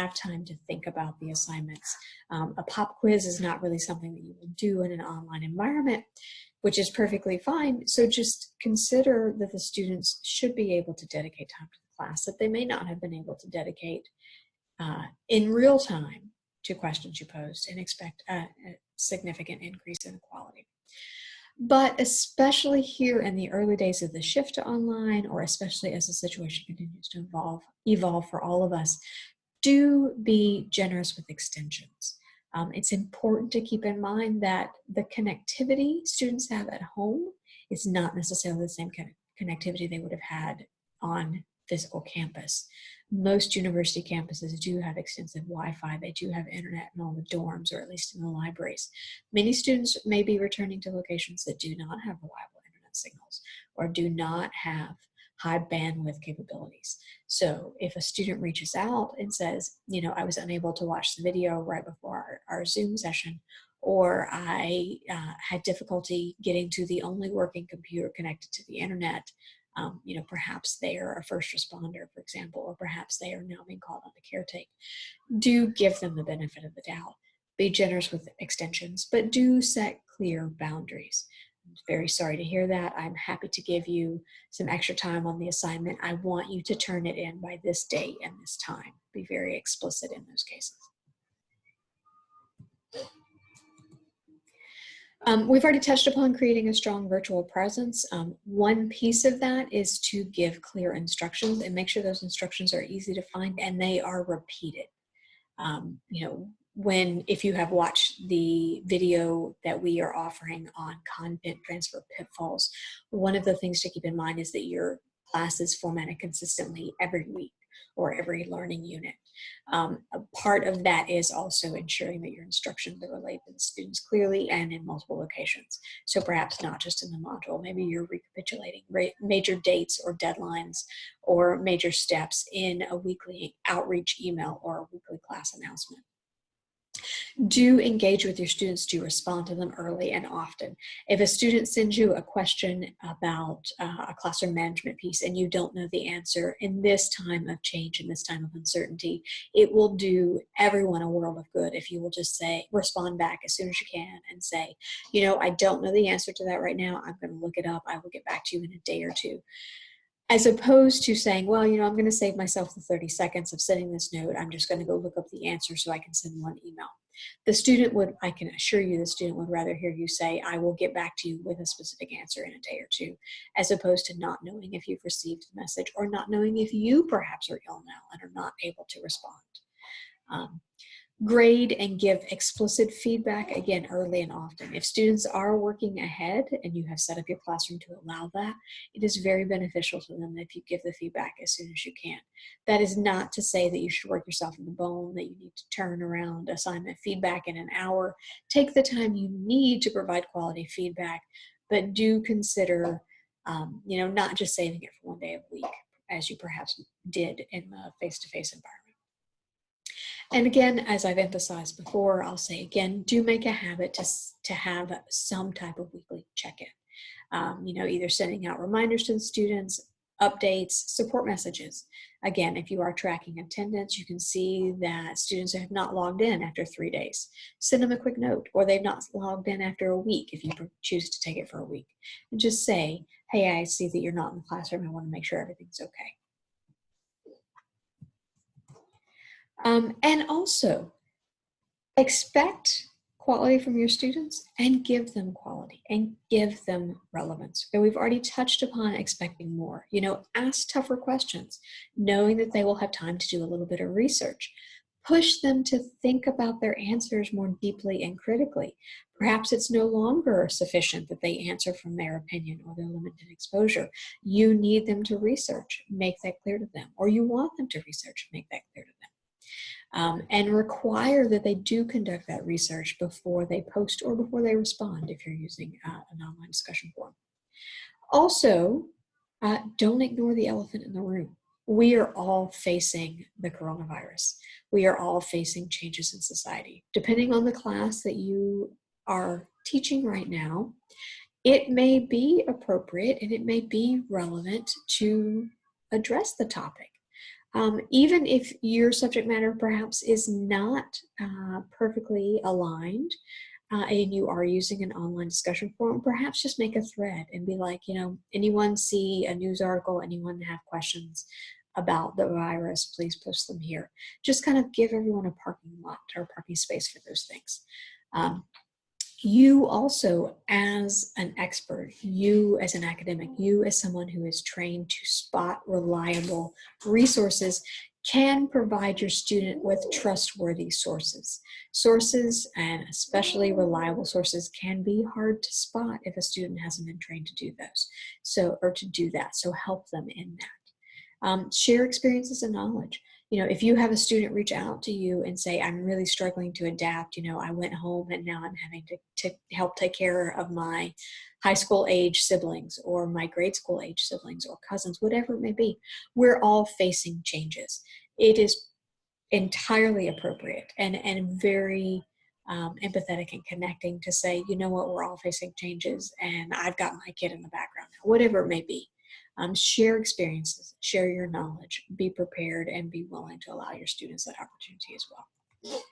have time to think about the assignments. A pop quiz is not really something that you will do in an online environment, which is perfectly fine. So just consider that the students should be able to dedicate time to the class that they may not have been able to dedicate in real time to questions you posed, and expect a significant increase in quality. But especially here in the early days of the shift to online, or especially as the situation continues to evolve for all of us, do be generous with extensions. It's important to keep in mind that the connectivity students have at home is not necessarily the same kind of connectivity they would have had on physical campus. Most university campuses do have extensive Wi-Fi. They do have internet in all the dorms, or at least in the libraries. Many students may be returning to locations that do not have reliable internet signals or do not have high bandwidth capabilities. So if a student reaches out and says, you know, I was unable to watch the video right before our Zoom session, or I had difficulty getting to the only working computer connected to the internet, you know, perhaps they are a first responder, for example, or perhaps they are now being called on to caretake. Do give them the benefit of the doubt. Be generous with extensions, but do set clear boundaries. I'm very sorry to hear that. I'm happy to give you some extra time on the assignment. I want you to turn it in by this date and this time. Be very explicit in those cases. We've already touched upon creating a strong virtual presence. One piece of that is to give clear instructions and make sure those instructions are easy to find and they are repeated. You know, if you have watched the video that we are offering on content transfer pitfalls, one of the things to keep in mind is that your class is formatted consistently every week or every learning unit. A part of that is also ensuring that your instructions are relayed to the students clearly and in multiple locations. So perhaps not just in the module, maybe you're recapitulating major dates or deadlines or major steps in a weekly outreach email or a weekly class announcement. Do engage with your students. Do respond to them early and often. If a student sends you a question about a classroom management piece and you don't know the answer in this time of change, in this time of uncertainty, it will do everyone a world of good if you will just respond back as soon as you can and say, you know, I don't know the answer to that right now. I'm going to look it up. I will get back to you in a day or two. As opposed to saying, well, you know, I'm going to save myself the 30 seconds of sending this note. I'm just going to go look up the answer so I can send one email. The student would, I can assure you, the student would rather hear you say, I will get back to you with a specific answer in a day or two, as opposed to not knowing if you've received the message or not knowing if you perhaps are ill now and are not able to respond. Grade and give explicit feedback, again, early and often. If students are working ahead and you have set up your classroom to allow that, it is very beneficial to them if you give the feedback as soon as you can. That is not to say that you should work yourself in the bone, that you need to turn around assignment feedback in an hour. Take the time you need to provide quality feedback, but do consider, you know, not just saving it for one day a week, as you perhaps did in the face-to-face environment. And again, as I've emphasized before, I'll say again, do make a habit to have some type of weekly check-in. You know, either sending out reminders to the students, updates, support messages. Again, if you are tracking attendance, you can see that students have not logged in after 3 days. Send them a quick note, or they've not logged in after a week if you choose to take it for a week. And just say, hey, I see that you're not in the classroom. I want to make sure everything's okay. And also, expect quality from your students and give them quality and give them relevance. Okay, we've already touched upon expecting more. You know, ask tougher questions, knowing that they will have time to do a little bit of research. Push them to think about their answers more deeply and critically. Perhaps it's no longer sufficient that they answer from their opinion or their limited exposure. You need them to research, make that clear to them, or you want them to research, make that clear to them. And require that they do conduct that research before they post or before they respond if you're using an online discussion forum. Also, don't ignore the elephant in the room. We are all facing the coronavirus. We are all facing changes in society. Depending on the class that you are teaching right now, it may be appropriate and it may be relevant to address the topic. Even if your subject matter perhaps is not perfectly aligned, and you are using an online discussion forum, perhaps just make a thread and be like, you know, anyone see a news article, anyone have questions about the virus, please post them here. Just kind of give everyone a parking lot or parking space for those things. You also, as an expert, you as an academic, you as someone who is trained to spot reliable resources, can provide your student with trustworthy sources. Sources, and especially reliable sources, can be hard to spot if a student hasn't been trained to do those. So, or to do that, so help them in that. Share experiences and knowledge. You know, if you have a student reach out to you and say, I'm really struggling to adapt, you know, I went home and now I'm having to help take care of my high school age siblings or my grade school age siblings or cousins, whatever it may be, we're all facing changes. It is entirely appropriate and very empathetic and connecting to say, you know what, we're all facing changes and I've got my kid in the background now, whatever it may be. Share experiences, share your knowledge, be prepared, and be willing to allow your students that opportunity as well.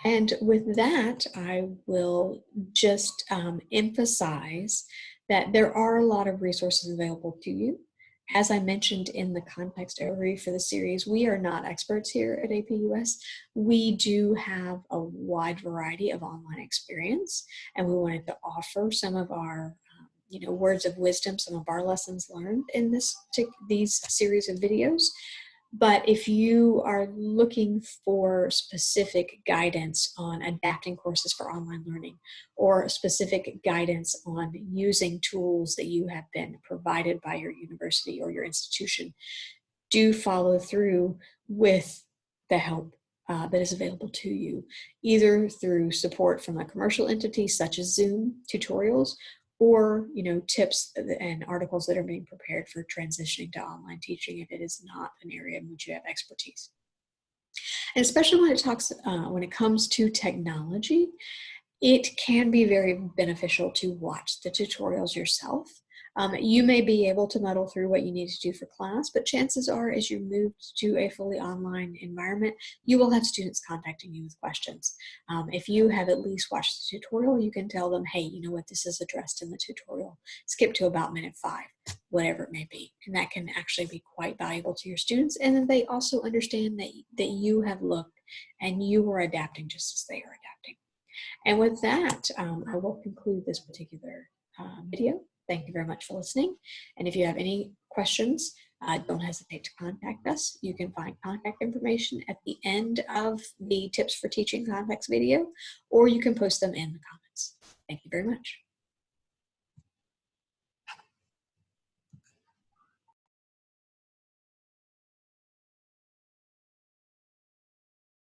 And with that, I will just emphasize that there are a lot of resources available to you. As I mentioned in the context overview for the series, we are not experts here at APUS. We do have a wide variety of online experience, and we wanted to offer some of our words of wisdom, some of our lessons learned in these series of videos. But if you are looking for specific guidance on adapting courses for online learning, or specific guidance on using tools that you have been provided by your university or your institution, do follow through with the help that is available to you, either through support from a commercial entity such as Zoom tutorials, or tips and articles that are being prepared for transitioning to online teaching if it is not an area in which you have expertise. And especially when it comes to technology, it can be very beneficial to watch the tutorials yourself. You may be able to muddle through what you need to do for class, but chances are as you move to a fully online environment, you will have students contacting you with questions. If you have at least watched the tutorial, you can tell them, hey, you know what, this is addressed in the tutorial. Skip to about minute 5, whatever it may be. And that can actually be quite valuable to your students. And then they also understand that you have looked and you are adapting just as they are adapting. And with that, I will conclude this particular video. Thank you very much for listening. And if you have any questions, don't hesitate to contact us. You can find contact information at the end of the Tips for Teaching Context video, or you can post them in the comments. Thank you very much.